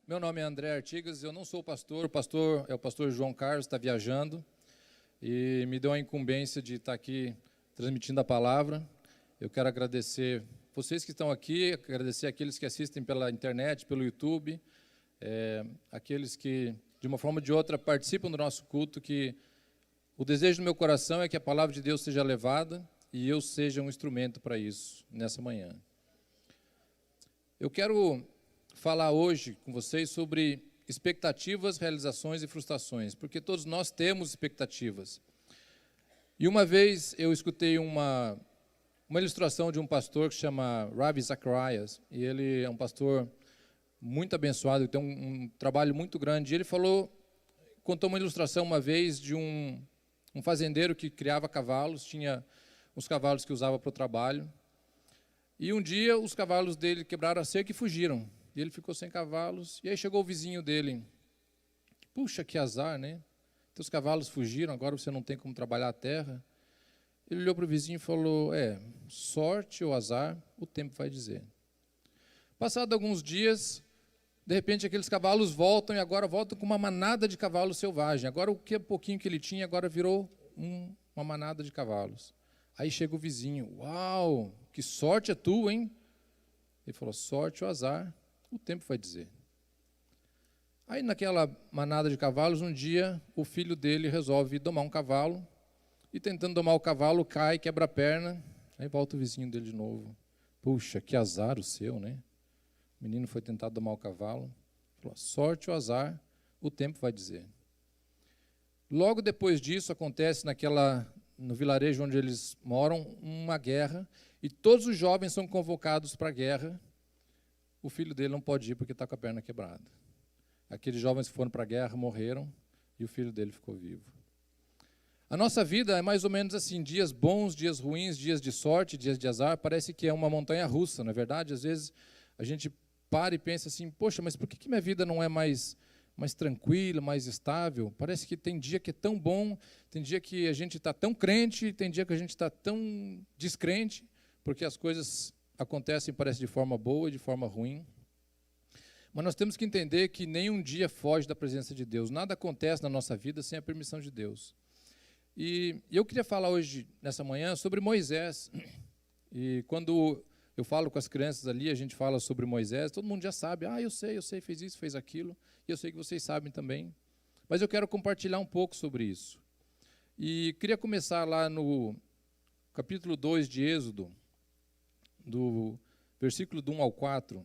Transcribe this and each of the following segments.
Meu nome é André Artigas, eu não sou o pastor é o pastor João Carlos, está viajando e me deu a incumbência de estar aqui transmitindo a palavra. Eu quero agradecer vocês que estão aqui, agradecer aqueles que assistem pela internet, pelo YouTube, aqueles que, de uma forma ou de outra, participam do nosso culto, que o desejo do meu coração é que a palavra de Deus seja levada e eu seja um instrumento para isso, nessa manhã. Eu quero falar hoje com vocês sobre expectativas, realizações e frustrações, porque todos nós temos expectativas. E uma vez eu escutei uma ilustração de um pastor que se chama Ravi Zacharias, e ele é um pastor muito abençoado, tem um trabalho muito grande. E ele contou uma ilustração uma vez de um fazendeiro que criava cavalos, tinha uns cavalos que usava para o trabalho, e um dia os cavalos dele quebraram a cerca e fugiram. E ele ficou sem cavalos, e aí chegou o vizinho dele. Puxa, que azar, né? Teus cavalos fugiram, agora você não tem como trabalhar a terra. Ele olhou para o vizinho e falou, sorte ou azar, o tempo vai dizer. Passado alguns dias, de repente aqueles cavalos voltam, e agora voltam com uma manada de cavalos selvagens. Agora o que pouquinho que ele tinha, agora virou uma manada de cavalos. Aí chega o vizinho, uau, que sorte é tua, hein? Ele falou, sorte ou azar, o tempo vai dizer. Aí naquela manada de cavalos, um dia o filho dele resolve domar um cavalo, e tentando domar o cavalo, cai, quebra a perna, aí volta o vizinho dele de novo. Puxa, que azar o seu, né? O menino foi tentar domar o cavalo, falou, sorte ou azar, o tempo vai dizer. Logo depois disso, acontece no vilarejo onde eles moram, uma guerra, e todos os jovens são convocados para a guerra. O filho dele não pode ir porque está com a perna quebrada. Aqueles jovens que foram para a guerra morreram e o filho dele ficou vivo. A nossa vida é mais ou menos assim, dias bons, dias ruins, dias de sorte, dias de azar, parece que é uma montanha russa, não é verdade? Às vezes a gente para e pensa assim, poxa, mas por que minha vida não é mais tranquila, mais estável? Parece que tem dia que é tão bom, tem dia que a gente está tão crente, tem dia que a gente está tão descrente, porque as coisas acontecem, parece, de forma boa e de forma ruim. Mas nós temos que entender que nenhum dia foge da presença de Deus. Nada acontece na nossa vida sem a permissão de Deus. E eu queria falar hoje, nessa manhã, sobre Moisés. E quando eu falo com as crianças ali, a gente fala sobre Moisés, todo mundo já sabe, eu sei, fez isso, fez aquilo, e eu sei que vocês sabem também. Mas eu quero compartilhar um pouco sobre isso. E queria começar lá no capítulo 2 de Êxodo, do versículo do 1 ao 4.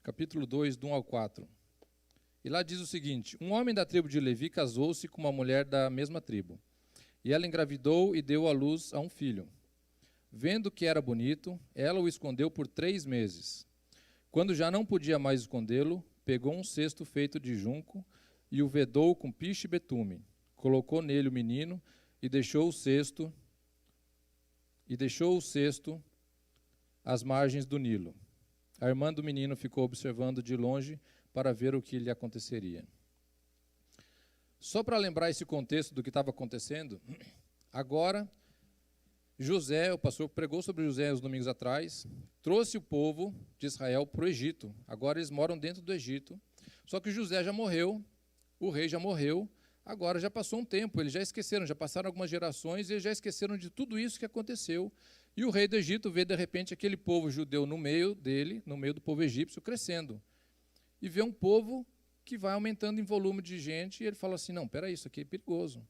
Capítulo 2, do 1 ao 4. E lá diz o seguinte, um homem da tribo de Levi casou-se com uma mulher da mesma tribo. E ela engravidou e deu à luz a um filho. Vendo que era bonito, ela o escondeu por 3 meses. Quando já não podia mais escondê-lo, pegou um cesto feito de junco e o vedou com piche e betume. Colocou nele o menino e deixou o cesto às margens do Nilo. A irmã do menino ficou observando de longe para ver o que lhe aconteceria. Só para lembrar esse contexto do que estava acontecendo, agora José, o pastor pregou sobre José uns domingos atrás, trouxe o povo de Israel para o Egito. Agora eles moram dentro do Egito. Só que José já morreu, o rei já morreu, agora já passou um tempo, eles já esqueceram, já passaram algumas gerações e eles já esqueceram de tudo isso que aconteceu. E o rei do Egito vê, de repente, aquele povo judeu no meio dele, no meio do povo egípcio, crescendo. E vê um povo que vai aumentando em volume de gente, e ele fala assim, não, peraí, isso aqui é perigoso.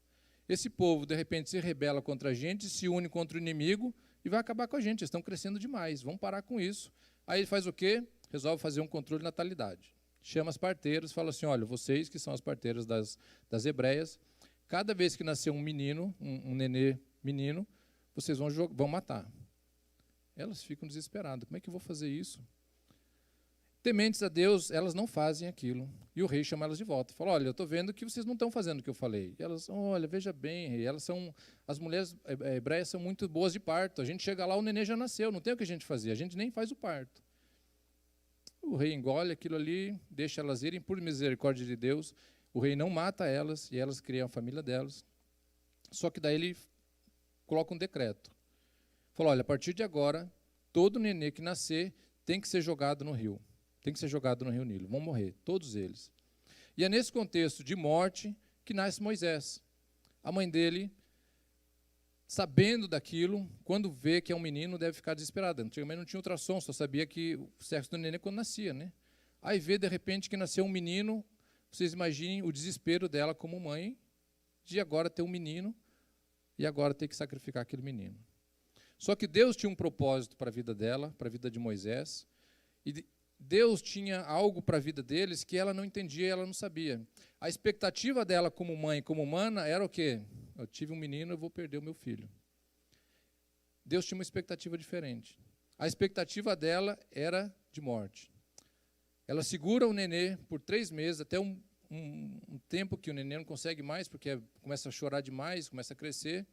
Esse povo, de repente, se rebela contra a gente, se une contra o inimigo e vai acabar com a gente, eles estão crescendo demais, vamos parar com isso. Aí ele faz o quê? Resolve fazer um controle de natalidade. Chama as parteiras, fala assim, olha, vocês que são as parteiras das hebreias, cada vez que nascer um menino, um nenê menino, vocês vão matar. Elas ficam desesperadas, como é que eu vou fazer isso? Tementes a Deus, elas não fazem aquilo. E o rei chama elas de volta. Fala, olha, eu estou vendo que vocês não estão fazendo o que eu falei. E elas, olha, veja bem, rei, as mulheres hebreias são muito boas de parto. A gente chega lá, o nenê já nasceu, não tem o que a gente fazer, a gente nem faz o parto. O rei engole aquilo ali, deixa elas irem, por misericórdia de Deus. O rei não mata elas, e elas criam a família delas. Só que daí ele coloca um decreto. Fala, olha, a partir de agora, todo nenê que nascer tem que ser jogado no rio. tem que ser jogado no rio Nilo, vão morrer, todos eles. E é nesse contexto de morte que nasce Moisés. A mãe dele, sabendo daquilo, quando vê que é um menino, deve ficar desesperada. Antigamente não tinha ultrassom, só sabia que o sexo do neném quando nascia, né? Aí vê, de repente, que nasceu um menino, vocês imaginem o desespero dela como mãe, de agora ter um menino, e agora ter que sacrificar aquele menino. Só que Deus tinha um propósito para a vida dela, para a vida de Moisés, e Deus tinha algo para a vida deles que ela não entendia e ela não sabia. A expectativa dela como mãe, como humana, era o quê? Eu tive um menino, eu vou perder o meu filho. Deus tinha uma expectativa diferente. A expectativa dela era de morte. Ela segura o nenê por 3 meses, até um tempo que o nenê não consegue mais, porque começa a chorar demais, começa a crescer,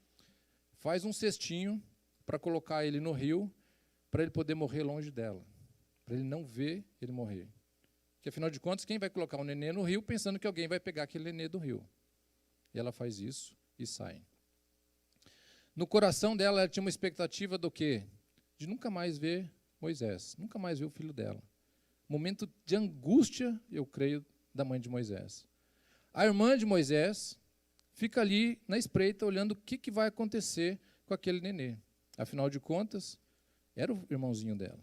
faz um cestinho para colocar ele no rio, para ele poder morrer longe dela, para ele não ver ele morrer. Porque, afinal de contas, quem vai colocar um nenê no rio pensando que alguém vai pegar aquele nenê do rio? E ela faz isso e sai. No coração dela, ela tinha uma expectativa do quê? De nunca mais ver Moisés, nunca mais ver o filho dela. Momento de angústia, eu creio, da mãe de Moisés. A irmã de Moisés fica ali na espreita, olhando o que vai acontecer com aquele nenê. Afinal de contas, era o irmãozinho dela.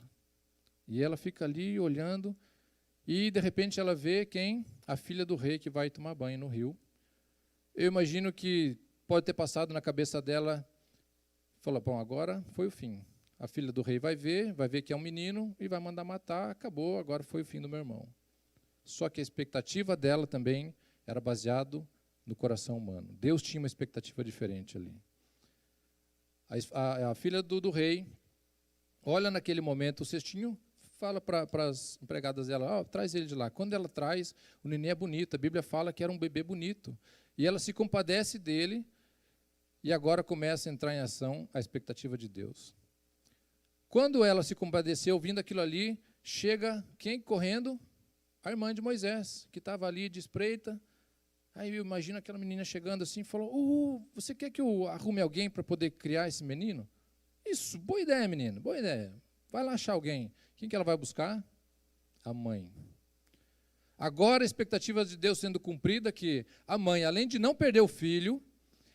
E ela fica ali olhando, e de repente ela vê quem? A filha do rei que vai tomar banho no rio. Eu imagino que pode ter passado na cabeça dela, fala, bom, agora foi o fim. A filha do rei vai ver que é um menino e vai mandar matar, acabou, agora foi o fim do meu irmão. Só que a expectativa dela também era baseado no coração humano. Deus tinha uma expectativa diferente ali. A filha do rei olha naquele momento o cestinho, fala para as empregadas dela, traz ele de lá. Quando ela traz, o neném é bonito, a Bíblia fala que era um bebê bonito. E ela se compadece dele, e agora começa a entrar em ação a expectativa de Deus. Quando ela se compadeceu, ouvindo aquilo ali, chega quem correndo? A irmã de Moisés, que estava ali de espreita. Aí eu imagino aquela menina chegando assim e falou, você quer que eu arrume alguém para poder criar esse menino? Isso, boa ideia, menino, boa ideia. Vai lá achar alguém. Quem que ela vai buscar? A mãe. Agora a expectativa de Deus sendo cumprida, que a mãe, além de não perder o filho,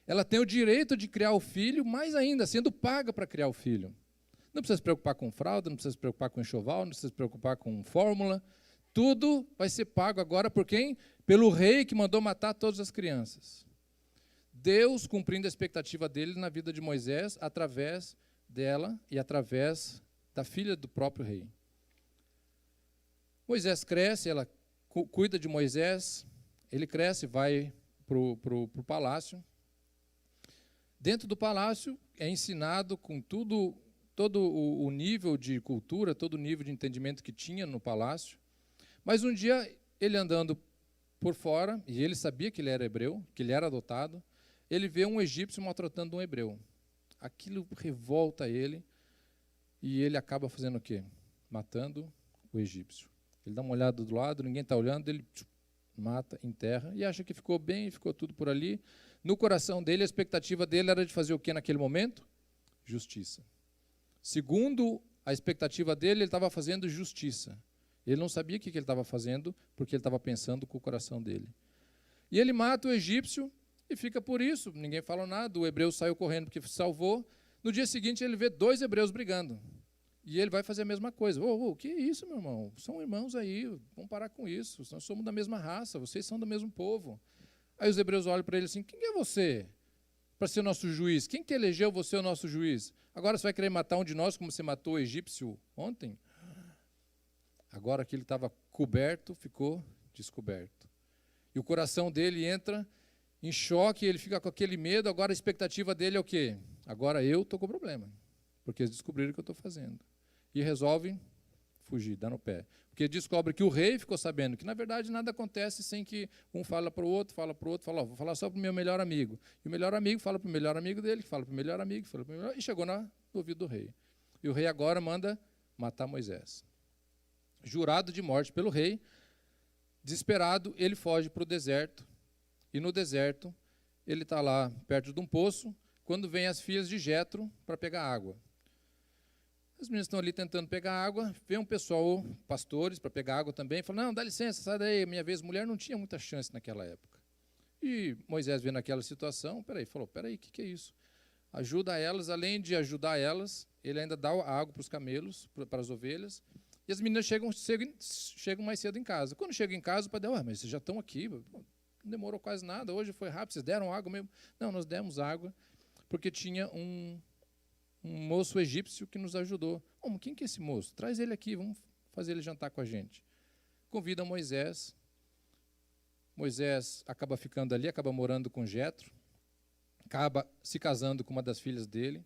ela tem o direito de criar o filho, mais ainda, sendo paga para criar o filho. Não precisa se preocupar com fralda, não precisa se preocupar com enxoval, não precisa se preocupar com fórmula. Tudo vai ser pago agora por quem? Pelo rei que mandou matar todas as crianças. Deus cumprindo a expectativa dele na vida de Moisés, através dela e através da filha do próprio rei. Moisés cresce, ela cuida de Moisés, ele cresce, vai para o palácio. Dentro do palácio é ensinado com todo o nível de cultura, todo o nível de entendimento que tinha no palácio. Mas um dia, ele andando por fora, e ele sabia que ele era hebreu, que ele era adotado, ele vê um egípcio maltratando um hebreu. Aquilo revolta ele, e ele acaba fazendo o quê? Matando o egípcio. Ele dá uma olhada do lado, ninguém está olhando, ele mata, enterra, e acha que ficou bem, ficou tudo por ali. No coração dele, a expectativa dele era de fazer o quê naquele momento? Justiça. Segundo a expectativa dele, ele estava fazendo justiça. Ele não sabia o que ele estava fazendo, porque ele estava pensando com o coração dele. E ele mata o egípcio e fica por isso, ninguém fala nada, o hebreu saiu correndo porque se salvou. No dia seguinte, ele vê 2 hebreus brigando. E ele vai fazer a mesma coisa. Que isso, meu irmão? São irmãos aí, vamos parar com isso. Nós somos da mesma raça, vocês são do mesmo povo. Aí os hebreus olham para ele assim, quem é você para ser nosso juiz? Quem que elegeu você o nosso juiz? Agora você vai querer matar um de nós como você matou o egípcio ontem? Agora que ele estava coberto, ficou descoberto. E o coração dele entra em choque, ele fica com aquele medo, agora a expectativa dele é o quê? Agora eu estou com problema, porque eles descobriram o que eu estou fazendo. E resolve fugir, dar no pé. Porque descobre que o rei ficou sabendo que, na verdade, nada acontece sem que um fala para o outro, fala, vou falar só para o meu melhor amigo. E o melhor amigo fala para o melhor amigo dele, que fala para o melhor amigo, fala para o melhor, e chegou no ouvido do rei. E o rei agora manda matar Moisés. Jurado de morte pelo rei, desesperado, ele foge para o deserto. E no deserto, ele está lá perto de um poço, quando vêm as filhas de Jetro para pegar água. As meninas estão ali tentando pegar água, vem um pessoal, pastores, para pegar água também, falam, não, dá licença, sai daí, minha vez. Mulher não tinha muita chance naquela época. E Moisés vendo aquela situação, falou, peraí, o que é isso? Ajuda elas, além de ajudar elas, ele ainda dá a água para os camelos, para as ovelhas, e as meninas chegam mais cedo em casa. Quando chegam em casa, o pai dela, mas vocês já estão aqui, não demorou quase nada, hoje foi rápido, vocês deram água mesmo? Não, nós demos água, porque tinha um moço egípcio que nos ajudou. Quem que é esse moço? Traz ele aqui, vamos fazer ele jantar com a gente. Convida Moisés. Moisés acaba ficando ali, acaba morando com Jetro, acaba se casando com uma das filhas dele.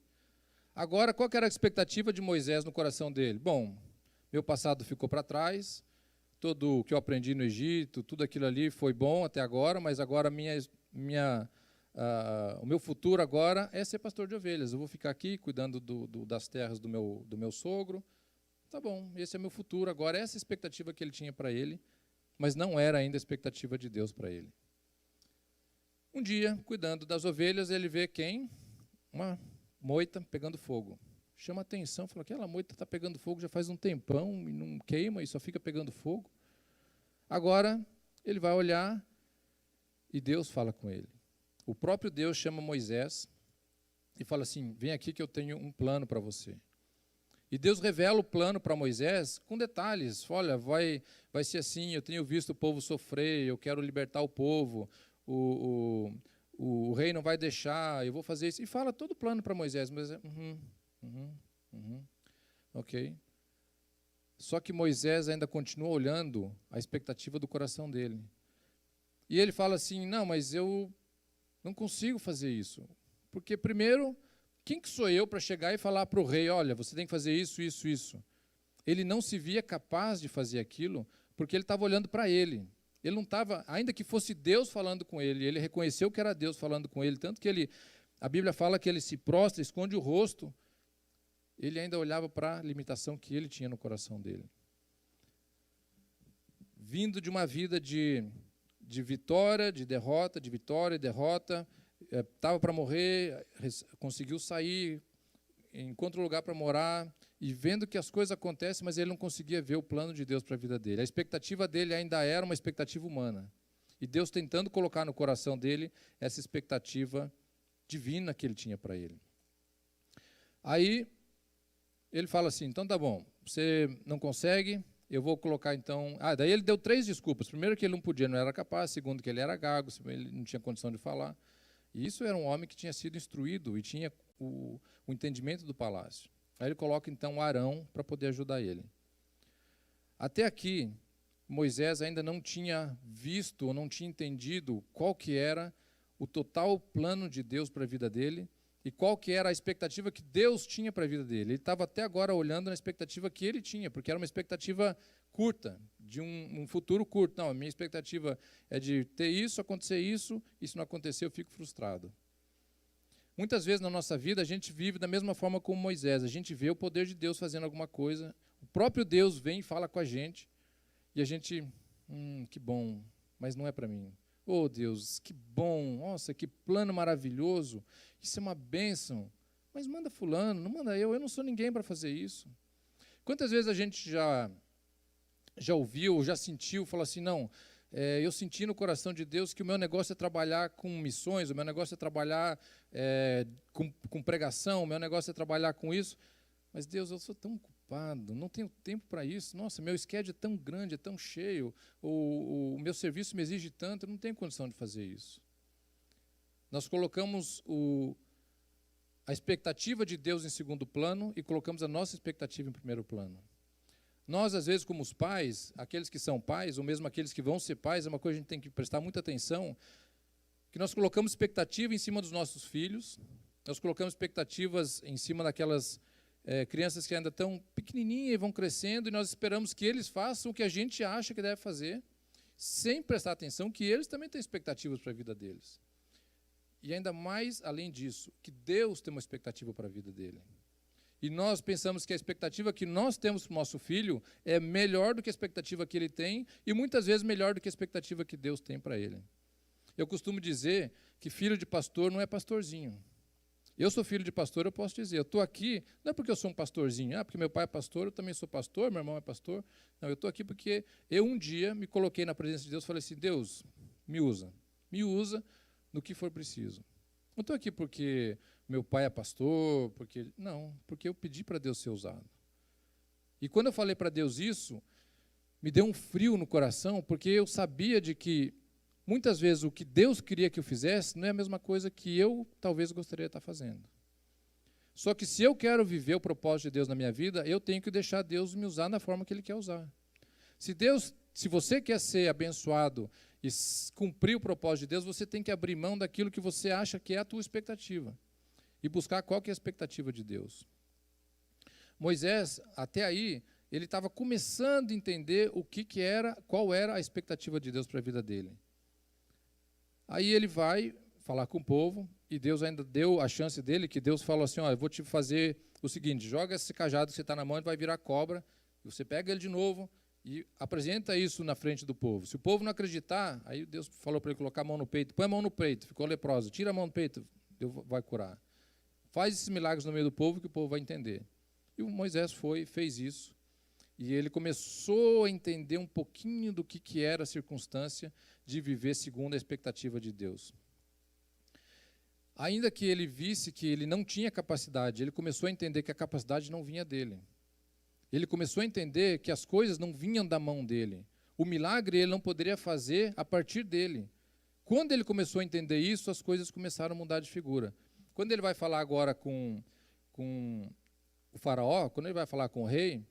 Agora, qual que era a expectativa de Moisés no coração dele? Bom, meu passado ficou para trás, tudo o que eu aprendi no Egito, tudo aquilo ali foi bom até agora, mas agora o meu futuro agora é ser pastor de ovelhas. Eu vou ficar aqui cuidando das terras do meu sogro. Tá bom, esse é meu futuro agora. Essa é a expectativa que ele tinha para ele, mas não era ainda a expectativa de Deus para ele. Um dia, cuidando das ovelhas, ele vê quem? Uma moita pegando fogo. Chama a atenção, fala, aquela moita está pegando fogo já faz um tempão e não queima e só fica pegando fogo. Agora, ele vai olhar e Deus fala com ele. O próprio Deus chama Moisés e fala assim, vem aqui que eu tenho um plano para você. E Deus revela o plano para Moisés com detalhes. Olha, vai ser assim, eu tenho visto o povo sofrer, eu quero libertar o povo, o rei não vai deixar, eu vou fazer isso. E fala todo o plano para Moisés. Moisés, ok. Só que Moisés ainda continua olhando a expectativa do coração dele. E ele fala assim, não, mas eu não consigo fazer isso. Porque, primeiro, quem que sou eu para chegar e falar para o rei, olha, você tem que fazer isso, isso, isso. Ele não se via capaz de fazer aquilo, porque ele estava olhando para ele. Ele não estava, ainda que fosse Deus falando com ele, ele reconheceu que era Deus falando com ele, tanto que a Bíblia fala que ele se prostra, esconde o rosto, ele ainda olhava para a limitação que ele tinha no coração dele. Vindo de uma vida de vitória, de derrota, de vitória e derrota, estava para morrer, conseguiu sair, encontra um lugar para morar, e vendo que as coisas acontecem, mas ele não conseguia ver o plano de Deus para a vida dele. A expectativa dele ainda era uma expectativa humana. E Deus tentando colocar no coração dele essa expectativa divina que ele tinha para ele. Aí, ele fala assim, então tá bom, você não consegue, eu vou colocar então... daí ele deu 3 desculpas. Primeiro que ele não podia, não era capaz. Segundo que ele era gago, ele não tinha condição de falar. E isso era um homem que tinha sido instruído e tinha o entendimento do palácio. Aí ele coloca então Arão para poder ajudar ele. Até aqui, Moisés ainda não tinha visto ou não tinha entendido qual que era o total plano de Deus para a vida dele e qual que era a expectativa que Deus tinha para a vida dele. Ele estava até agora olhando na expectativa que ele tinha, porque era uma expectativa curta, de um futuro curto. Não, a minha expectativa é de ter isso, acontecer isso, e se não acontecer eu fico frustrado. Muitas vezes na nossa vida a gente vive da mesma forma como Moisés, a gente vê o poder de Deus fazendo alguma coisa, o próprio Deus vem e fala com a gente, e a gente, que bom, mas não é para mim. Oh Deus, que bom, nossa, que plano maravilhoso, isso é uma bênção, mas manda fulano, não manda eu não sou ninguém para fazer isso. Quantas vezes a gente já ouviu, já sentiu, falou assim, não, eu senti no coração de Deus que o meu negócio é trabalhar com missões, o meu negócio é trabalhar com pregação, o meu negócio é trabalhar com isso, mas Deus, eu sou tão ocupado, não tenho tempo para isso, nossa, meu schedule é tão grande, é tão cheio, o meu serviço me exige tanto, eu não tenho condição de fazer isso. Nós colocamos a expectativa de Deus em segundo plano e colocamos a nossa expectativa em primeiro plano. Nós, às vezes, como os pais, aqueles que são pais, ou mesmo aqueles que vão ser pais, é uma coisa que a gente tem que prestar muita atenção, que nós colocamos expectativa em cima dos nossos filhos, nós colocamos expectativas em cima daquelas crianças que ainda estão pequenininhas e vão crescendo, e nós esperamos que eles façam o que a gente acha que deve fazer, sem prestar atenção que eles também têm expectativas para a vida deles. E ainda mais, além disso, que Deus tem uma expectativa para a vida dele. E nós pensamos que a expectativa que nós temos para o nosso filho é melhor do que a expectativa que ele tem e muitas vezes melhor do que a expectativa que Deus tem para ele. Eu costumo dizer que filho de pastor não é pastorzinho. Eu sou filho de pastor, eu posso dizer, eu estou aqui, não é porque eu sou um pastorzinho, porque meu pai é pastor, eu também sou pastor, meu irmão é pastor. Não, eu estou aqui porque eu um dia me coloquei na presença de Deus e falei assim, Deus, me usa no que for preciso. Não estou aqui porque meu pai é pastor, porque eu pedi para Deus ser usado. E quando eu falei para Deus isso, me deu um frio no coração, porque eu sabia de que muitas vezes o que Deus queria que eu fizesse não é a mesma coisa que eu talvez gostaria de estar fazendo. Só que se eu quero viver o propósito de Deus na minha vida, eu tenho que deixar Deus me usar da forma que Ele quer usar. Se você quer ser abençoado e cumprir o propósito de Deus, você tem que abrir mão daquilo que você acha que é a tua expectativa e buscar qual que é a expectativa de Deus. Moisés, até aí, ele estava começando a entender qual era a expectativa de Deus para a vida dele. Aí ele vai falar com o povo, e Deus ainda deu a chance dele, que Deus falou assim, eu vou te fazer o seguinte, joga esse cajado que você está na mão, ele vai virar cobra, e você pega ele de novo, e apresenta isso na frente do povo. Se o povo não acreditar, aí Deus falou para ele colocar a mão no peito, põe a mão no peito, ficou leproso, tira a mão do peito, Deus vai curar. Faz esses milagres no meio do povo, que o povo vai entender. E o Moisés fez isso, e ele começou a entender um pouquinho do que era a circunstância de viver segundo a expectativa de Deus. Ainda que ele visse que ele não tinha capacidade, ele começou a entender que a capacidade não vinha dele. Ele começou a entender que as coisas não vinham da mão dele. O milagre ele não poderia fazer a partir dele. Quando ele começou a entender isso, as coisas começaram a mudar de figura. Quando ele vai falar agora com o faraó, quando ele vai falar com o rei,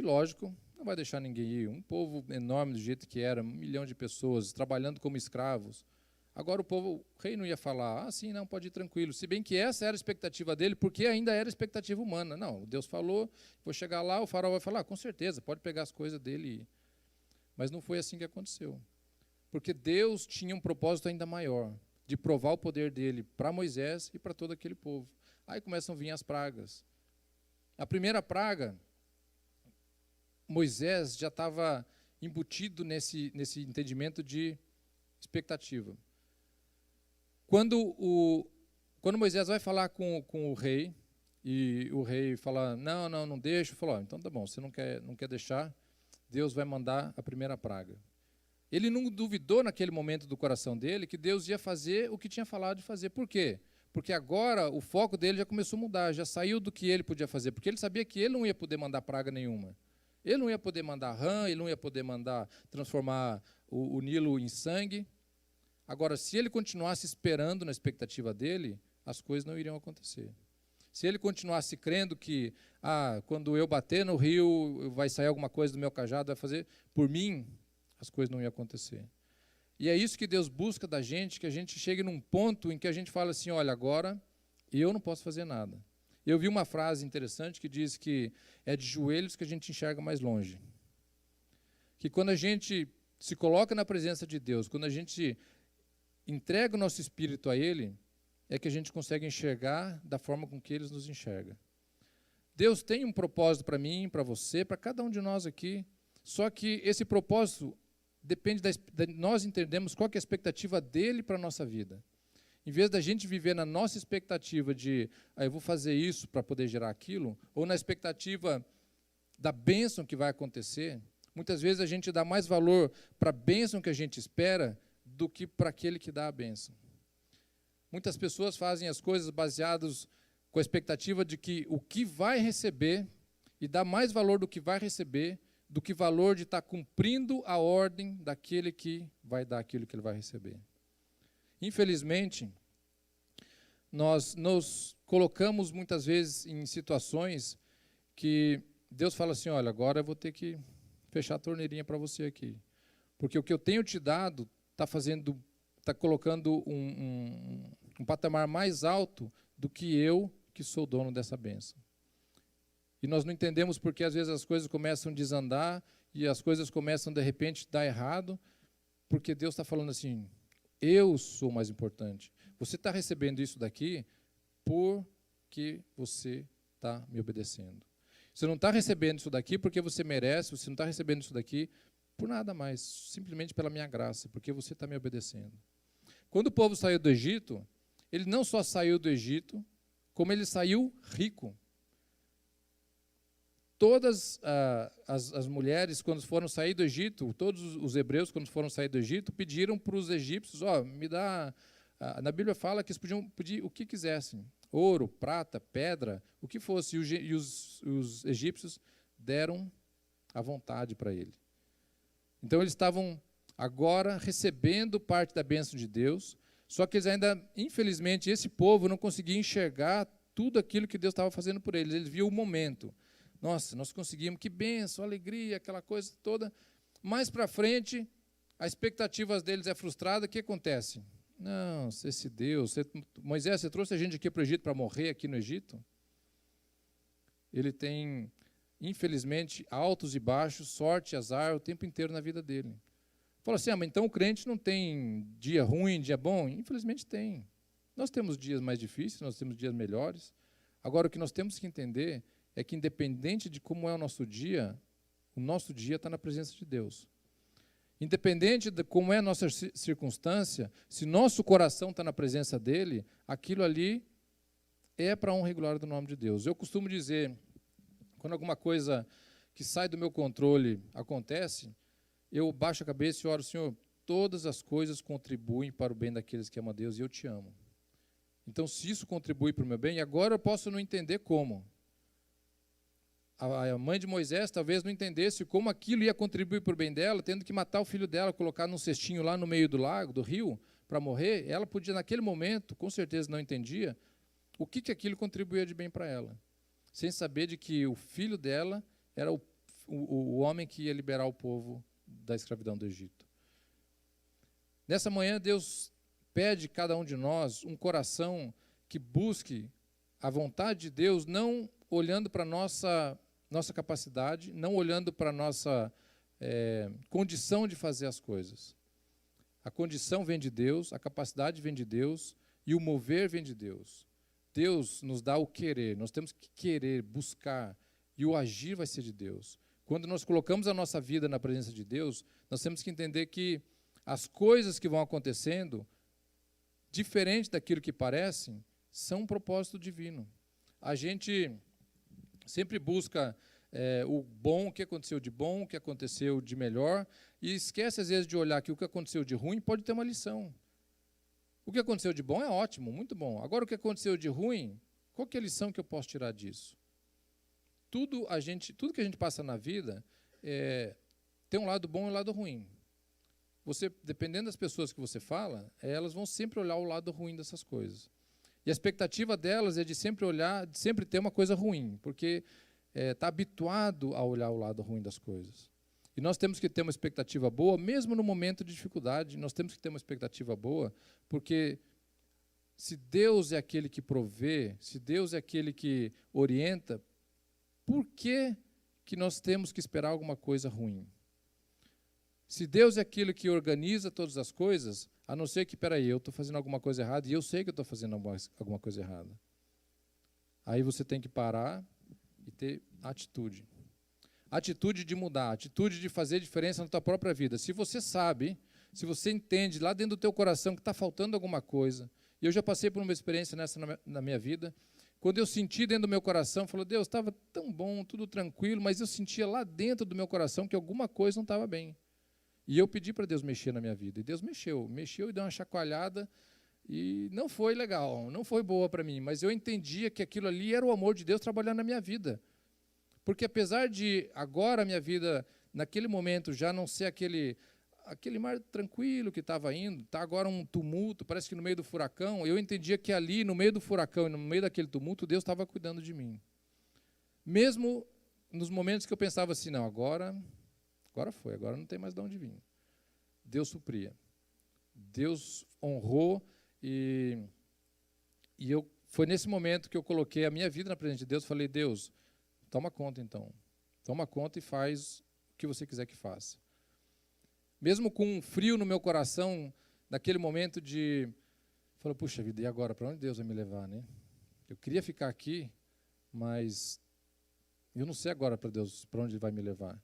lógico, não vai deixar ninguém ir. Um povo enorme do jeito que era, 1 milhão de pessoas, trabalhando como escravos. Agora o rei não ia falar, sim, não, pode ir tranquilo. Se bem que essa era a expectativa dele, porque ainda era expectativa humana. Não, Deus falou, vou chegar lá, o faraó vai falar, com certeza, pode pegar as coisas dele e ir. Mas não foi assim que aconteceu. Porque Deus tinha um propósito ainda maior, de provar o poder dele para Moisés e para todo aquele povo. Aí começam a vir as pragas. A primeira praga, Moisés já estava embutido nesse entendimento de expectativa. Quando Moisés vai falar com o rei, e o rei fala, não deixa, falou, então tá bom, você não quer deixar, Deus vai mandar a primeira praga. Ele não duvidou naquele momento do coração dele que Deus ia fazer o que tinha falado de fazer. Por quê? Porque agora o foco dele já começou a mudar, já saiu do que ele podia fazer, porque ele sabia que ele não ia poder mandar praga nenhuma. Ele não ia poder mandar rã, ele não ia poder mandar transformar o Nilo em sangue. Agora, se ele continuasse esperando na expectativa dele, as coisas não iriam acontecer. Se ele continuasse crendo que, quando eu bater no rio, vai sair alguma coisa do meu cajado, vai fazer por mim, as coisas não iam acontecer. E é isso que Deus busca da gente, que a gente chegue num ponto em que a gente fala assim, olha, agora eu não posso fazer nada. Eu vi uma frase interessante que diz que é de joelhos que a gente enxerga mais longe. Que quando a gente se coloca na presença de Deus, quando a gente entrega o nosso espírito a Ele, é que a gente consegue enxergar da forma com que Ele nos enxerga. Deus tem um propósito para mim, para você, para cada um de nós aqui, só que esse propósito depende nós entendermos qual que é a expectativa dEle para a nossa vida. Em vez da gente viver na nossa expectativa de, eu vou fazer isso para poder gerar aquilo, ou na expectativa da bênção que vai acontecer, muitas vezes a gente dá mais valor para a bênção que a gente espera do que para aquele que dá a bênção. Muitas pessoas fazem as coisas baseadas com a expectativa de que o que vai receber, e dá mais valor do que vai receber, do que valor de estar cumprindo a ordem daquele que vai dar aquilo que ele vai receber. Infelizmente, nós nos colocamos muitas vezes em situações que Deus fala assim, olha, agora eu vou ter que fechar a torneirinha para você aqui. Porque o que eu tenho te dado está colocando um patamar mais alto do que eu, que sou dono dessa bênção. E nós não entendemos porque às vezes as coisas começam a desandar e as coisas começam de repente a dar errado, porque Deus está falando assim, eu sou mais importante. Você está recebendo isso daqui porque você está me obedecendo. Você não está recebendo isso daqui porque você merece, você não está recebendo isso daqui por nada mais, simplesmente pela minha graça, porque você está me obedecendo. Quando o povo saiu do Egito, ele não só saiu do Egito, como ele saiu rico. Todas as mulheres, quando foram sair do Egito, todos os hebreus, quando foram sair do Egito, pediram para os egípcios, me dá... Na Bíblia fala que eles podiam pedir o que quisessem, ouro, prata, pedra, o que fosse, e os egípcios deram à vontade para ele. Então, eles estavam agora recebendo parte da bênção de Deus, só que eles ainda, infelizmente, esse povo não conseguia enxergar tudo aquilo que Deus estava fazendo por eles. Eles viam o momento. Nossa, nós conseguimos, que bênção, alegria, aquela coisa toda. Mais para frente, a expectativa deles é frustrada, o que acontece? Não, esse Deus, Moisés, você trouxe a gente aqui para o Egito para morrer aqui no Egito? Ele tem, infelizmente, altos e baixos, sorte e azar o tempo inteiro na vida dele. Fala assim, mas então o crente não tem dia ruim, dia bom? Infelizmente tem. Nós temos dias mais difíceis, nós temos dias melhores. Agora, o que nós temos que entender é que, independente de como é o nosso dia está na presença de Deus. Independente de como é a nossa circunstância, se nosso coração está na presença dele, aquilo ali é para a honra e glória do nome de Deus. Eu costumo dizer, quando alguma coisa que sai do meu controle acontece, eu baixo a cabeça e oro, Senhor, todas as coisas contribuem para o bem daqueles que amam a Deus e eu te amo. Então, se isso contribui para o meu bem, agora eu posso não entender como. A mãe de Moisés talvez não entendesse como aquilo ia contribuir para o bem dela, tendo que matar o filho dela, colocar num cestinho lá no meio do lago, do rio, para morrer. Ela podia, naquele momento, com certeza não entendia o que aquilo contribuía de bem para ela, sem saber de que o filho dela era o homem que ia liberar o povo da escravidão do Egito. Nessa manhã, Deus pede a cada um de nós um coração que busque a vontade de Deus, não olhando para a nossa capacidade, não olhando para a nossa condição de fazer as coisas. A condição vem de Deus, a capacidade vem de Deus e o mover vem de Deus. Deus nos dá o querer, nós temos que querer, buscar, e o agir vai ser de Deus. Quando nós colocamos a nossa vida na presença de Deus, nós temos que entender que as coisas que vão acontecendo, diferente daquilo que parecem, são um propósito divino. A gente sempre busca o bom, o que aconteceu de bom, o que aconteceu de melhor, e esquece às vezes de olhar que o que aconteceu de ruim pode ter uma lição. O que aconteceu de bom é ótimo, muito bom. Agora, o que aconteceu de ruim, qual que é a lição que eu posso tirar disso? Tudo que a gente passa na vida tem um lado bom e um lado ruim. Você, dependendo das pessoas que você fala, elas vão sempre olhar o lado ruim dessas coisas. E a expectativa delas é de sempre olhar, de sempre ter uma coisa ruim, porque está habituado a olhar o lado ruim das coisas. E nós temos que ter uma expectativa boa, mesmo no momento de dificuldade, nós temos que ter uma expectativa boa, porque se Deus é aquele que provê, se Deus é aquele que orienta, por que nós temos que esperar alguma coisa ruim? Se Deus é aquele que organiza todas as coisas, a não ser que, eu estou fazendo alguma coisa errada, e eu sei que eu estou fazendo alguma coisa errada. Aí você tem que parar e ter atitude. Atitude de mudar, atitude de fazer diferença na tua própria vida. Se você sabe, se você entende lá dentro do teu coração que está faltando alguma coisa, e eu já passei por uma experiência nessa na minha vida, quando eu senti dentro do meu coração, falou, Deus, estava tão bom, tudo tranquilo, mas eu sentia lá dentro do meu coração que alguma coisa não estava bem. E eu pedi para Deus mexer na minha vida. E Deus mexeu e deu uma chacoalhada. E não foi legal, não foi boa para mim. Mas eu entendia que aquilo ali era o amor de Deus trabalhando na minha vida. Porque apesar de agora a minha vida, naquele momento, já não ser aquele mar tranquilo que estava indo, está agora um tumulto, parece que no meio do furacão, eu entendia que ali, no meio do furacão e no meio daquele tumulto, Deus estava cuidando de mim. Mesmo nos momentos que eu pensava assim, não, agora foi, agora não tem mais de onde vir. Deus supria. Deus honrou foi nesse momento que eu coloquei a minha vida na presença de Deus, falei, Deus, toma conta então. Toma conta e faz o que você quiser que faça. Mesmo com um frio no meu coração, naquele momento falei, puxa vida, e agora, para onde Deus vai me levar, né? Eu queria ficar aqui, mas eu não sei agora para Deus para onde Ele vai me levar.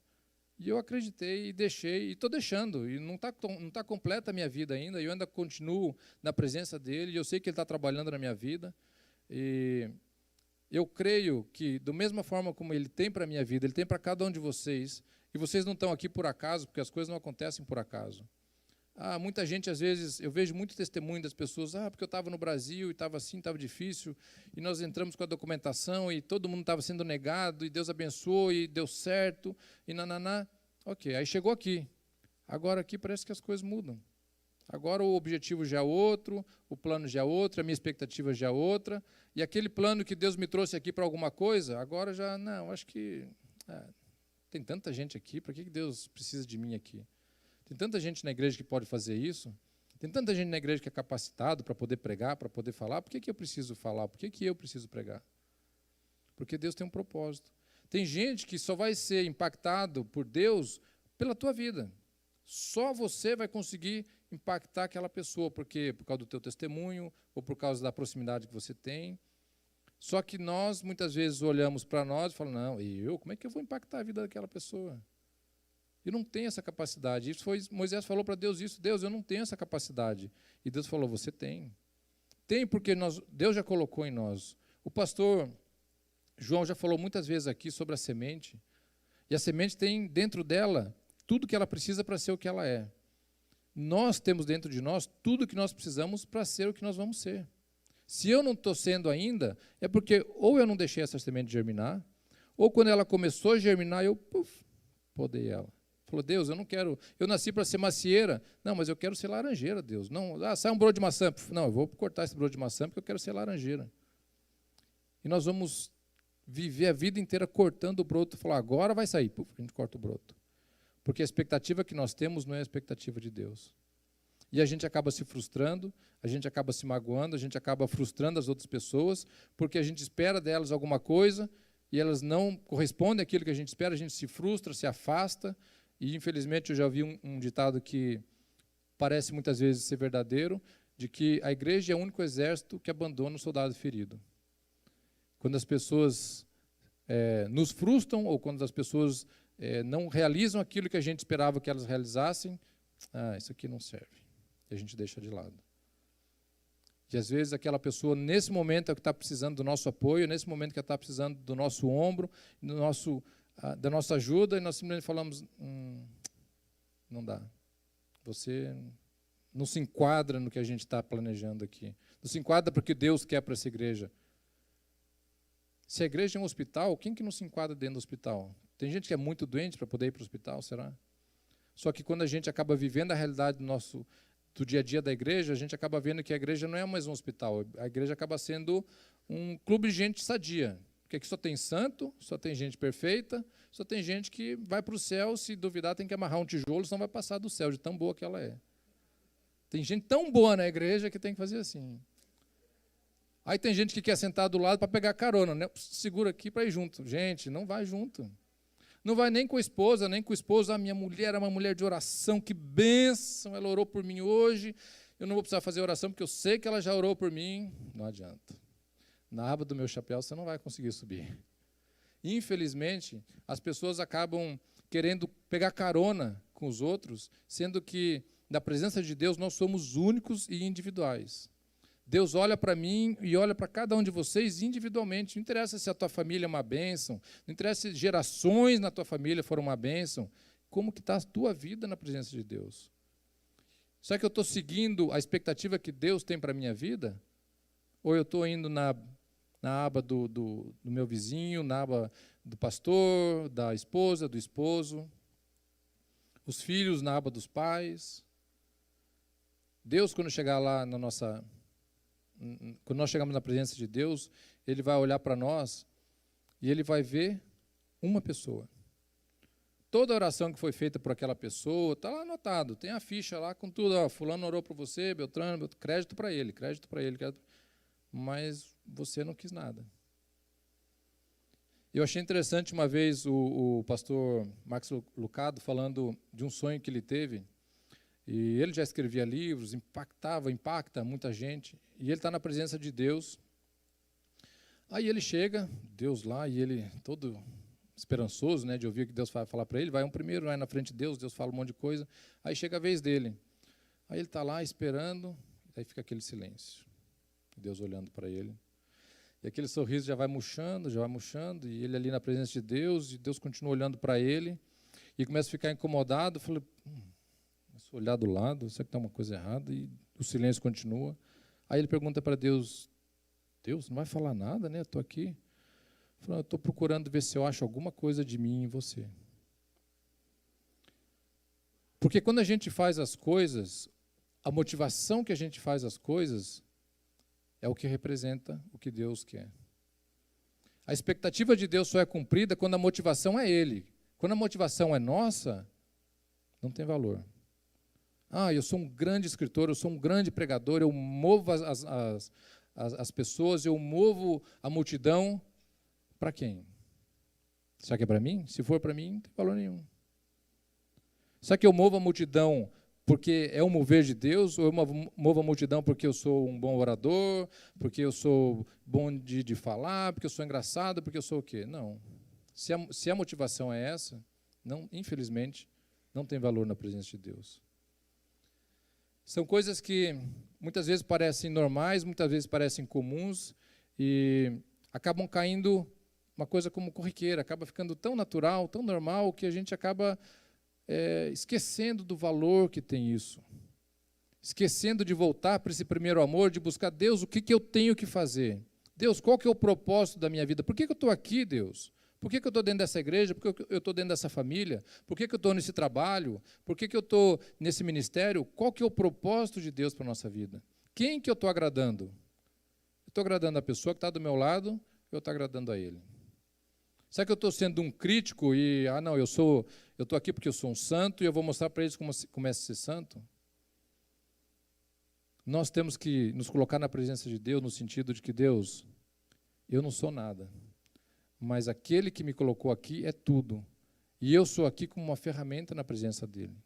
E eu acreditei e deixei, e estou deixando, e não tá completa a minha vida ainda, eu ainda continuo na presença dEle, e eu sei que Ele está trabalhando na minha vida, e eu creio que, da mesma forma como Ele tem para a minha vida, Ele tem para cada um de vocês, e vocês não estão aqui por acaso, porque as coisas não acontecem por acaso. Muita gente, às vezes, eu vejo muito testemunho das pessoas, porque eu estava no Brasil e estava assim, estava difícil, e nós entramos com a documentação e todo mundo estava sendo negado, e Deus abençoou, e deu certo, e nananá. Ok, aí chegou aqui. Agora aqui parece que as coisas mudam. Agora o objetivo já é outro, o plano já é outro, a minha expectativa já é outra, e aquele plano que Deus me trouxe aqui para alguma coisa, agora já, não, acho que tem tanta gente aqui, para que Deus precisa de mim aqui? Tem tanta gente na igreja que pode fazer isso, tem tanta gente na igreja que é capacitado para poder pregar, para poder falar, por que eu preciso falar? Por que eu preciso pregar? Porque Deus tem um propósito. Tem gente que só vai ser impactado por Deus pela tua vida. Só você vai conseguir impactar aquela pessoa, porque por causa do teu testemunho, ou por causa da proximidade que você tem. Só que nós, muitas vezes, olhamos para nós e falamos, não, como é que eu vou impactar a vida daquela pessoa? Eu não tenho essa capacidade. Moisés falou para Deus isso, Deus, eu não tenho essa capacidade. E Deus falou, você tem. Tem porque Deus já colocou em nós. O pastor João já falou muitas vezes aqui sobre a semente, e a semente tem dentro dela tudo que ela precisa para ser o que ela é. Nós temos dentro de nós tudo que nós precisamos para ser o que nós vamos ser. Se eu não estou sendo ainda, é porque ou eu não deixei essa semente germinar, ou quando ela começou a germinar, eu podei ela. Falou, Deus, eu não quero, eu nasci para ser macieira, não, mas eu quero ser laranjeira, Deus. Não, sai um broto de maçã, não, eu vou cortar esse broto de maçã porque eu quero ser laranjeira. E nós vamos viver a vida inteira cortando o broto, falar, agora vai sair, a gente corta o broto. Porque a expectativa que nós temos não é a expectativa de Deus. E a gente acaba se frustrando, a gente acaba se magoando, a gente acaba frustrando as outras pessoas, porque a gente espera delas alguma coisa e elas não correspondem àquilo que a gente espera, a gente se frustra, se afasta. E, infelizmente, eu já ouvi um ditado que parece muitas vezes ser verdadeiro, de que a igreja é o único exército que abandona o soldado ferido. Quando as pessoas nos frustram ou quando as pessoas não realizam aquilo que a gente esperava que elas realizassem, isso aqui não serve. E a gente deixa de lado. E às vezes aquela pessoa, nesse momento, é que está precisando do nosso apoio, nesse momento que ela está precisando do nosso ombro, da nossa ajuda, e nós simplesmente falamos, não dá. Você não se enquadra no que a gente está planejando aqui. Não se enquadra para o que Deus quer para essa igreja. Se a igreja é um hospital, quem que não se enquadra dentro do hospital? Tem gente que é muito doente para poder ir para o hospital, será? Só que quando a gente acaba vivendo a realidade do dia a dia da igreja, a gente acaba vendo que a igreja não é mais um hospital. A igreja acaba sendo um clube de gente sadia. Porque aqui só tem santo, só tem gente perfeita, só tem gente que vai para o céu, se duvidar tem que amarrar um tijolo, senão vai passar do céu, de tão boa que ela é. Tem gente tão boa na igreja que tem que fazer assim. Aí tem gente que quer sentar do lado para pegar carona, né? Segura aqui para ir junto. Gente, não vai junto. Não vai nem com a esposa, nem com o esposo. A minha mulher é uma mulher de oração, que bênção, ela orou por mim hoje. Eu não vou precisar fazer oração, porque eu sei que ela já orou por mim. Não adianta. Na aba do meu chapéu você não vai conseguir subir. Infelizmente, as pessoas acabam querendo pegar carona com os outros, sendo que, na presença de Deus, nós somos únicos e individuais. Deus olha para mim e olha para cada um de vocês individualmente. Não interessa se a tua família é uma bênção, não interessa se gerações na tua família foram uma bênção. Como que está a tua vida na presença de Deus? Será que eu estou seguindo a expectativa que Deus tem para a minha vida? Ou eu estou indo na aba do meu vizinho, na aba do pastor, da esposa, do esposo, os filhos na aba dos pais? Deus, quando chegar lá quando nós chegamos na presença de Deus, Ele vai olhar para nós e Ele vai ver uma pessoa. Toda a oração que foi feita por aquela pessoa, está lá anotado, tem a ficha lá com tudo, fulano orou por você, Beltrano, crédito para ele, crédito para ele, mas você não quis nada. Eu achei interessante uma vez o pastor Max Lucado falando de um sonho que ele teve, e ele já escrevia livros, impacta muita gente, e ele está na presença de Deus. Aí ele chega, Deus lá, e ele todo esperançoso, né, de ouvir o que Deus vai falar para ele, vai primeiro, vai na frente de Deus fala um monte de coisa, aí chega a vez dele. Aí ele está lá esperando, aí fica aquele silêncio, Deus olhando para ele. E aquele sorriso já vai murchando, e ele ali na presença de Deus, e Deus continua olhando para ele, e começa a ficar incomodado. Falei, começo a olhar do lado, será que está uma coisa errada? E o silêncio continua. Aí ele pergunta para Deus, Deus, não vai falar nada, né? Estou aqui. Eu estou procurando ver se eu acho alguma coisa de mim em você. Porque quando a gente faz as coisas, a motivação que a gente faz as coisas é o que representa o que Deus quer. A expectativa de Deus só é cumprida quando a motivação é Ele. Quando a motivação é nossa, não tem valor. Eu sou um grande escritor, eu sou um grande pregador, eu movo as pessoas, eu movo a multidão. Para quem? Será que é para mim? Se for para mim, não tem valor nenhum. Será que eu movo a multidão porque é um mover de Deus, ou eu movo a multidão porque eu sou um bom orador, porque eu sou bom de falar, porque eu sou engraçado, porque eu sou o quê? Não. Se a motivação é essa, não, infelizmente, não tem valor na presença de Deus. São coisas que muitas vezes parecem normais, muitas vezes parecem comuns, e acabam caindo uma coisa como corriqueira, acaba ficando tão natural, tão normal, que a gente acaba esquecendo do valor que tem isso. Esquecendo de voltar para esse primeiro amor, de buscar, Deus, o que eu tenho que fazer? Deus, qual que é o propósito da minha vida? Por que eu estou aqui, Deus? Por que eu estou dentro dessa igreja? Por que eu estou dentro dessa família? Por que eu estou nesse trabalho? Por que eu estou nesse ministério? Qual que é o propósito de Deus para a nossa vida? Quem que eu estou agradando? Eu estou agradando a pessoa que está do meu lado, ou eu estou agradando a Ele? Será que eu estou sendo um crítico e, não, eu estou aqui porque eu sou um santo e eu vou mostrar para eles como é ser santo? Nós temos que nos colocar na presença de Deus no sentido de que, Deus, eu não sou nada, mas aquele que me colocou aqui é tudo. E eu sou aqui como uma ferramenta na presença dEle.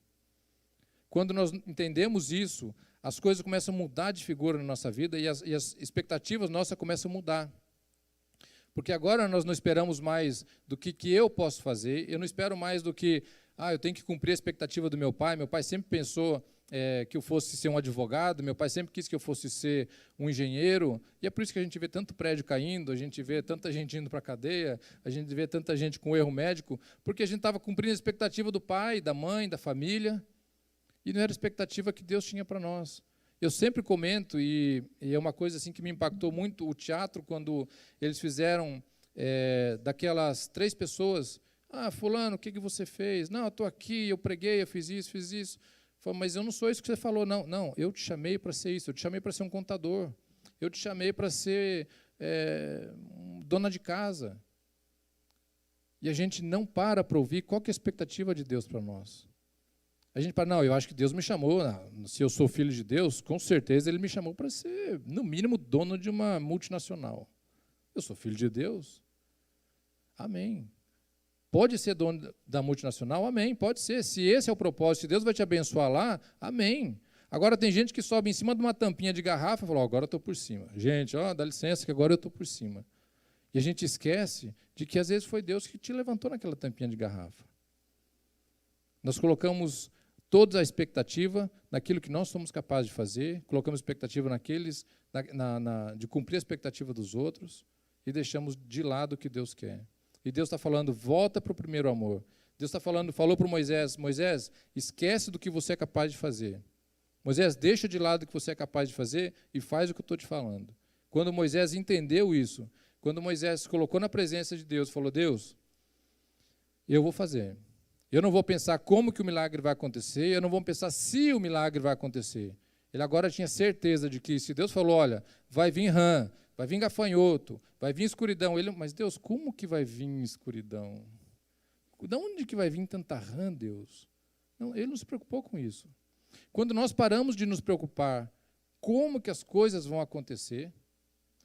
Quando nós entendemos isso, as coisas começam a mudar de figura na nossa vida e as expectativas nossas começam a mudar. Porque agora nós não esperamos mais do que eu posso fazer, eu não espero mais do que, eu tenho que cumprir a expectativa do meu pai. Meu pai sempre pensou que eu fosse ser um advogado, meu pai sempre quis que eu fosse ser um engenheiro, e é por isso que a gente vê tanto prédio caindo, a gente vê tanta gente indo para a cadeia, a gente vê tanta gente com erro médico, porque a gente estava cumprindo a expectativa do pai, da mãe, da família, e não era a expectativa que Deus tinha para nós. Eu sempre comento, e é uma coisa assim que me impactou muito, o teatro, quando eles fizeram daquelas 3 pessoas, fulano, o que você fez? Não, eu estou aqui, eu preguei, eu fiz isso. Falei, mas eu não sou isso que você falou. Não, eu te chamei para ser isso, eu te chamei para ser um contador, eu te chamei para ser dona de casa. E a gente não para ouvir qual que é a expectativa de Deus para nós. A gente fala, eu acho que Deus me chamou, se eu sou filho de Deus, com certeza Ele me chamou para ser, no mínimo, dono de uma multinacional. Eu sou filho de Deus. Amém. Pode ser dono da multinacional? Amém, pode ser. Se esse é o propósito, se Deus vai te abençoar lá, amém. Agora tem gente que sobe em cima de uma tampinha de garrafa e fala, agora eu estou por cima. Gente, dá licença que agora eu estou por cima. E a gente esquece de que às vezes foi Deus que te levantou naquela tampinha de garrafa. Nós colocamos toda a expectativa naquilo que nós somos capazes de fazer, colocamos expectativa de cumprir a expectativa dos outros e deixamos de lado o que Deus quer. E Deus está falando, volta para o primeiro amor. Deus falou para Moisés, Moisés, esquece do que você é capaz de fazer. Moisés, deixa de lado o que você é capaz de fazer e faz o que eu estou te falando. Quando Moisés entendeu isso, quando Moisés se colocou na presença de Deus, falou, Deus, eu vou fazer. Eu não vou pensar como que o milagre vai acontecer, eu não vou pensar se o milagre vai acontecer. Ele agora tinha certeza de que se Deus falou, olha, vai vir rã, vai vir gafanhoto, vai vir escuridão. Mas Deus, como que vai vir escuridão? De onde que vai vir tanta rã, Deus? Não, Ele não se preocupou com isso. Quando nós paramos de nos preocupar como que as coisas vão acontecer,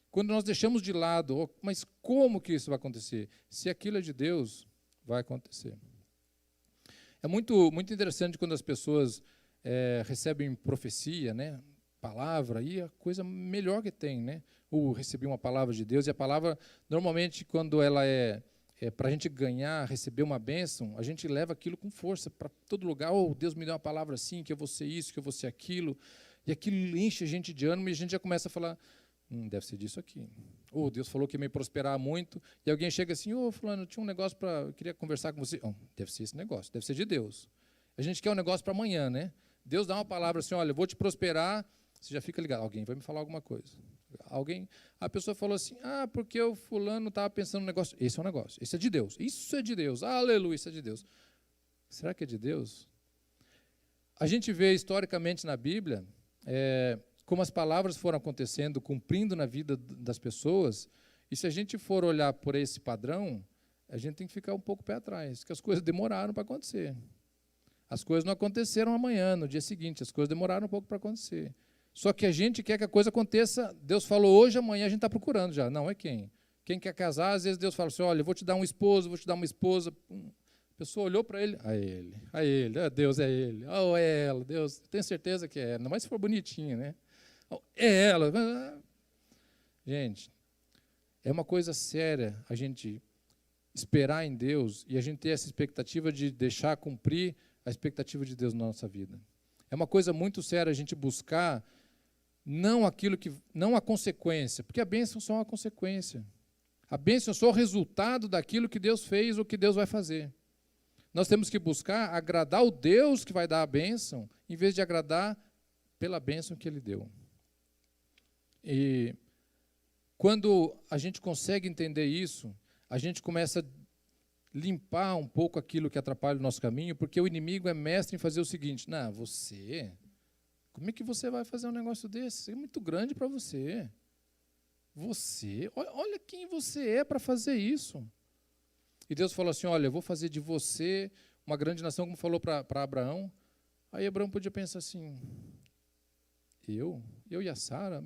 quando nós deixamos de lado, mas como que isso vai acontecer? Se aquilo é de Deus, vai acontecer. É muito interessante quando as pessoas recebem profecia, né? Palavra, e a coisa melhor que tem, né? Ou receber uma palavra de Deus, e a palavra, normalmente, quando ela para a gente ganhar, receber uma bênção, a gente leva aquilo com força para todo lugar. Deus me deu uma palavra assim, que eu vou ser isso, que eu vou ser aquilo, e aquilo enche a gente de ânimo, e a gente já começa a falar, Deve ser disso aqui. Ou Deus falou que ia me prosperar muito, e alguém chega assim, fulano, eu tinha um negócio eu queria conversar com você. Deve ser esse negócio, deve ser de Deus. A gente quer um negócio para amanhã, né? Deus dá uma palavra assim, olha, eu vou te prosperar, você já fica ligado, alguém vai me falar alguma coisa. A pessoa falou assim, porque o fulano estava pensando no negócio. Esse é um negócio, esse é de Deus, isso é de Deus, aleluia, isso é de Deus. Será que é de Deus? A gente vê historicamente na Bíblia, como as palavras foram acontecendo, cumprindo na vida das pessoas, e se a gente for olhar por esse padrão, a gente tem que ficar um pouco pé atrás, porque as coisas demoraram para acontecer. As coisas não aconteceram amanhã, no dia seguinte, as coisas demoraram um pouco para acontecer. Só que a gente quer que a coisa aconteça, Deus falou hoje, amanhã a gente está procurando já. Não, é quem? Quem quer casar, às vezes Deus fala assim, olha, eu vou te dar um esposo, vou te dar uma esposa. A pessoa olhou para ele, Deus é ele, é ela, Deus, tenho certeza que é ela, mas se for bonitinha, né? É ela. Gente, é uma coisa séria a gente esperar em Deus e a gente ter essa expectativa de deixar cumprir a expectativa de Deus na nossa vida. É uma coisa muito séria a gente buscar não a consequência, porque a bênção só é uma consequência. A bênção é só o resultado daquilo que Deus fez ou que Deus vai fazer. Nós temos que buscar agradar o Deus que vai dar a bênção, em vez de agradar pela bênção que Ele deu. E quando a gente consegue entender isso, a gente começa a limpar um pouco aquilo que atrapalha o nosso caminho, porque o inimigo é mestre em fazer o seguinte, como é que você vai fazer um negócio desse? É muito grande para você. Olha quem você é para fazer isso. E Deus falou assim, olha, eu vou fazer de você uma grande nação, como falou para Abraão. Aí Abraão podia pensar assim, eu e a Sara,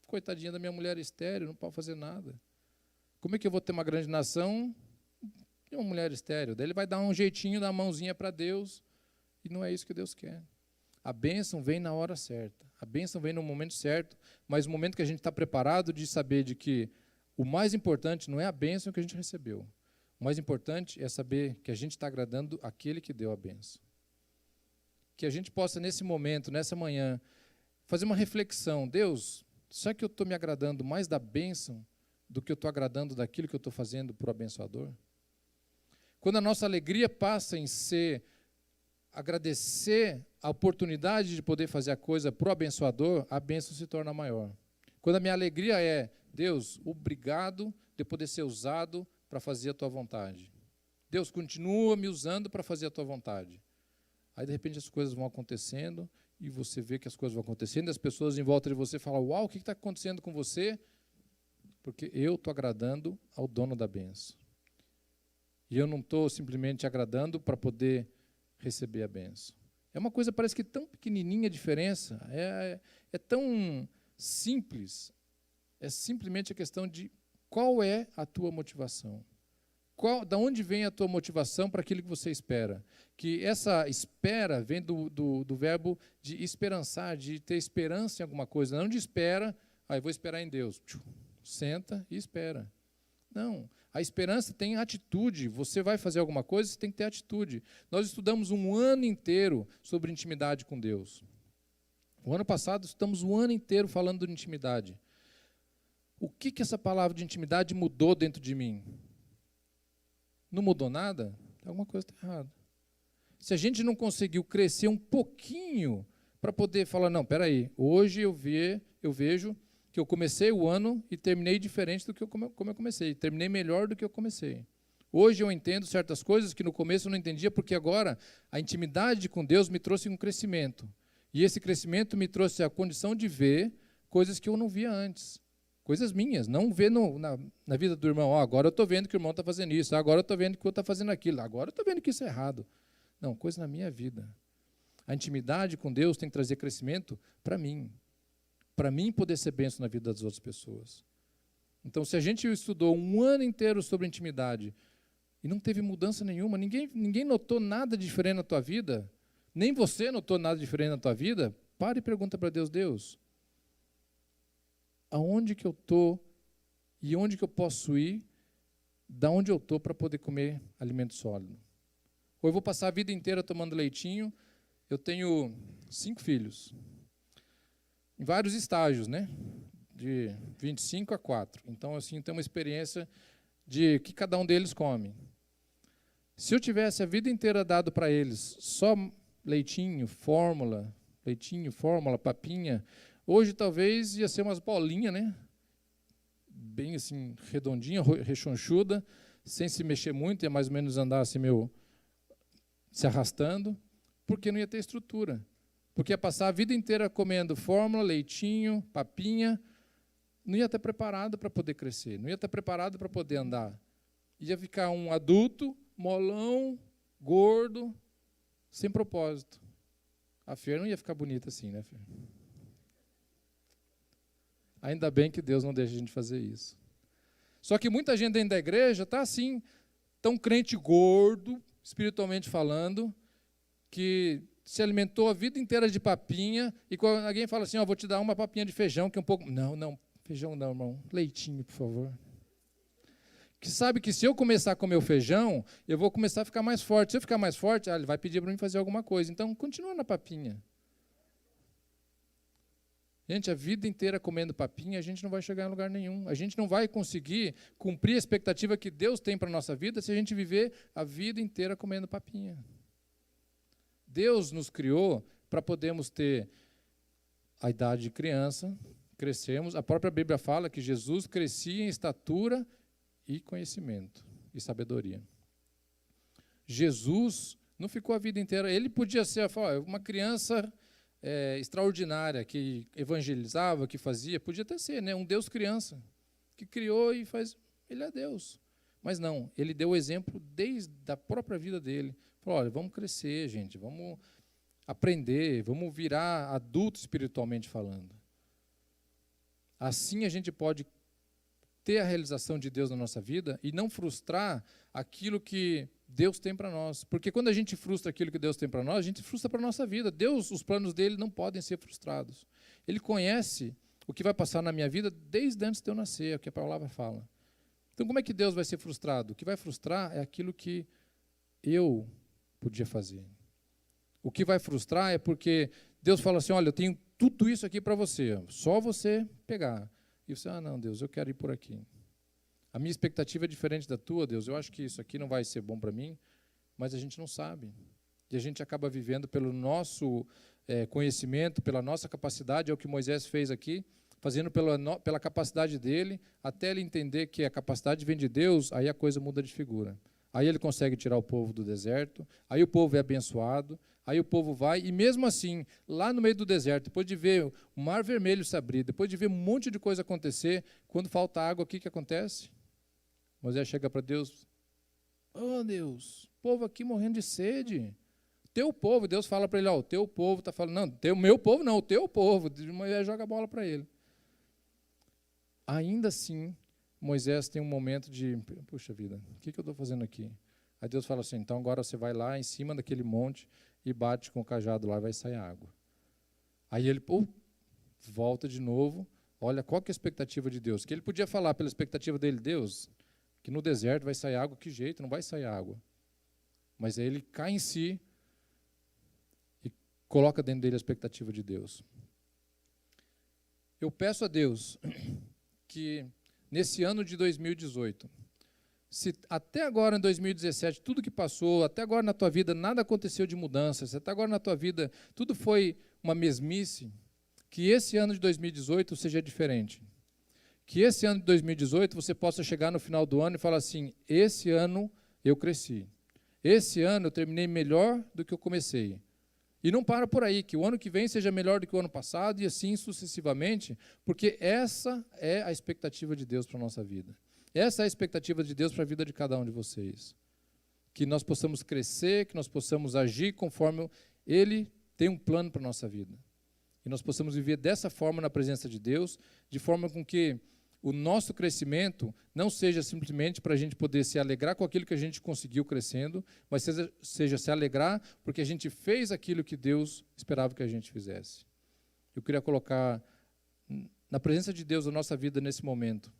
coitadinha da minha mulher estéril, não pode fazer nada. Como é que eu vou ter uma grande nação e uma mulher estéril? Daí ele vai dar um jeitinho, dar uma mãozinha para Deus, e não é isso que Deus quer. A bênção vem na hora certa, a bênção vem no momento certo, mas no momento que a gente está preparado de saber de que o mais importante não é a bênção que a gente recebeu, o mais importante é saber que a gente está agradando aquele que deu a bênção. Que a gente possa, nesse momento, nessa manhã, fazer uma reflexão. Deus, será que eu estou me agradando mais da bênção do que eu estou agradando daquilo que eu estou fazendo para o abençoador? Quando a nossa alegria passa em ser agradecer a oportunidade de poder fazer a coisa para o abençoador, a bênção se torna maior. Quando a minha alegria é, Deus, obrigado de poder ser usado para fazer a tua vontade. Deus, continua me usando para fazer a tua vontade. Aí, de repente, as coisas vão acontecendo e você vê que as coisas vão acontecendo e as pessoas em volta de você falam, uau, o que está acontecendo com você? Porque eu estou agradando ao dono da bênção. E eu não estou simplesmente agradando para poder receber a bênção. É uma coisa, parece que tão pequenininha a diferença, é tão simples, é simplesmente a questão de qual é a tua motivação. Da onde vem a tua motivação para aquilo que você espera? Que essa espera vem do verbo de esperançar, de ter esperança em alguma coisa, não de espera, eu vou esperar em Deus. Senta e espera. Não, a esperança tem atitude. Você vai fazer alguma coisa, você tem que ter atitude. Nós estudamos um ano inteiro sobre intimidade com Deus. O ano passado, estamos o ano inteiro falando de intimidade. O que essa palavra de intimidade mudou dentro de mim? Não mudou nada? Alguma coisa está errada. Se a gente não conseguiu crescer um pouquinho para poder falar, não, espera aí, hoje eu vejo que eu comecei o ano e terminei diferente do que como eu comecei. Terminei melhor do que eu comecei. Hoje eu entendo certas coisas que no começo eu não entendia, porque agora a intimidade com Deus me trouxe um crescimento. E esse crescimento me trouxe a condição de ver coisas que eu não via antes. Coisas minhas, não ver na vida do irmão. Agora eu estou vendo que o irmão está fazendo isso, agora eu estou vendo que o outro está fazendo aquilo, agora eu estou vendo que isso é errado. Não, coisa na minha vida. A intimidade com Deus tem que trazer crescimento para mim poder ser bênção na vida das outras pessoas. Então, se a gente estudou um ano inteiro sobre intimidade e não teve mudança nenhuma, ninguém notou nada diferente na tua vida, nem você notou nada diferente na tua vida, para e pergunta para Deus, Deus, aonde que eu estou e onde que eu posso ir, da onde eu estou para poder comer alimento sólido? Ou eu vou passar a vida inteira tomando leitinho. Eu tenho 5 filhos, em vários estágios, né? de 25 a 4. Então, assim, tem uma experiência de que cada um deles come. Se eu tivesse a vida inteira dado para eles só leitinho, fórmula, papinha, hoje talvez ia ser umas bolinhas, né? Bem assim, redondinha, rechonchuda, sem se mexer muito, ia mais ou menos andar assim meio se arrastando, porque não ia ter estrutura. Porque ia passar a vida inteira comendo fórmula, leitinho, papinha, não ia estar preparado para poder crescer, não ia estar preparado para poder andar. Ia ficar um adulto, molão, gordo, sem propósito. A Fer não ia ficar bonita assim, né, Fer? Ainda bem que Deus não deixa a gente fazer isso. Só que muita gente dentro da igreja está assim, tão crente gordo, espiritualmente falando, que se alimentou a vida inteira de papinha, e quando alguém fala assim, vou te dar uma papinha de feijão, que é um pouco... Não, feijão não, irmão. Leitinho, por favor. Que sabe que se eu começar a comer o feijão, eu vou começar a ficar mais forte. Se eu ficar mais forte, ele vai pedir para mim fazer alguma coisa. Então, continua na papinha. Gente, a vida inteira comendo papinha, a gente não vai chegar em lugar nenhum. A gente não vai conseguir cumprir a expectativa que Deus tem para a nossa vida se a gente viver a vida inteira comendo papinha. Deus nos criou para podermos ter a idade de criança, crescermos. A própria Bíblia fala que Jesus crescia em estatura e conhecimento e sabedoria. Jesus não ficou a vida inteira. Ele podia ser uma criança extraordinária, que evangelizava, que fazia, podia até ser, né, um Deus criança, que criou e faz. Ele é Deus. Mas não, ele deu o exemplo desde a própria vida dele. Falou, olha, vamos crescer, gente, vamos aprender, vamos virar adulto espiritualmente falando. Assim a gente pode ter a realização de Deus na nossa vida e não frustrar aquilo que Deus tem para nós. Porque quando a gente frustra aquilo que Deus tem para nós, a gente frustra para a nossa vida. Deus, os planos dele não podem ser frustrados. Ele conhece o que vai passar na minha vida desde antes de eu nascer, é o que a palavra fala. Então, como é que Deus vai ser frustrado? O que vai frustrar é aquilo que eu podia fazer. O que vai frustrar é porque Deus fala assim, olha, eu tenho tudo isso aqui para você, só você pegar. E você, não, Deus, eu quero ir por aqui. A minha expectativa é diferente da tua, Deus, eu acho que isso aqui não vai ser bom para mim, mas a gente não sabe. E a gente acaba vivendo pelo nosso conhecimento, pela nossa capacidade, é o que Moisés fez aqui, fazendo pela capacidade dele, até ele entender que a capacidade vem de Deus, aí a coisa muda de figura. Aí ele consegue tirar o povo do deserto, aí o povo é abençoado, aí o povo vai, e mesmo assim, lá no meio do deserto, depois de ver o mar vermelho se abrir, depois de ver um monte de coisa acontecer, quando falta água, o que acontece? Moisés chega para Deus, Deus, o povo aqui morrendo de sede. Teu povo, Deus fala para ele, o teu povo está falando, não, meu povo não, o teu povo. Moisés joga a bola para ele. Ainda assim, Moisés tem um momento de, puxa vida, o que eu estou fazendo aqui? Aí Deus fala assim, então agora você vai lá em cima daquele monte e bate com o cajado lá e vai sair água. Aí ele volta de novo, olha qual que é a expectativa de Deus. Que ele podia falar pela expectativa dele, Deus, que no deserto vai sair água, que jeito, não vai sair água. Mas aí ele cai em si e coloca dentro dele a expectativa de Deus. Eu peço a Deus que nesse ano de 2018, se até agora em 2017, tudo que passou, até agora na tua vida nada aconteceu de mudança, se até agora na tua vida tudo foi uma mesmice, que esse ano de 2018 seja diferente. Que esse ano de 2018 você possa chegar no final do ano e falar assim, esse ano eu cresci. Esse ano eu terminei melhor do que eu comecei. E não para por aí, que o ano que vem seja melhor do que o ano passado e assim sucessivamente, porque essa é a expectativa de Deus para a nossa vida. Essa é a expectativa de Deus para a vida de cada um de vocês. Que nós possamos crescer, que nós possamos agir conforme Ele tem um plano para a nossa vida. E nós possamos viver dessa forma na presença de Deus, de forma com que o nosso crescimento não seja simplesmente para a gente poder se alegrar com aquilo que a gente conseguiu crescendo, mas seja se alegrar porque a gente fez aquilo que Deus esperava que a gente fizesse. Eu queria colocar na presença de Deus a nossa vida nesse momento.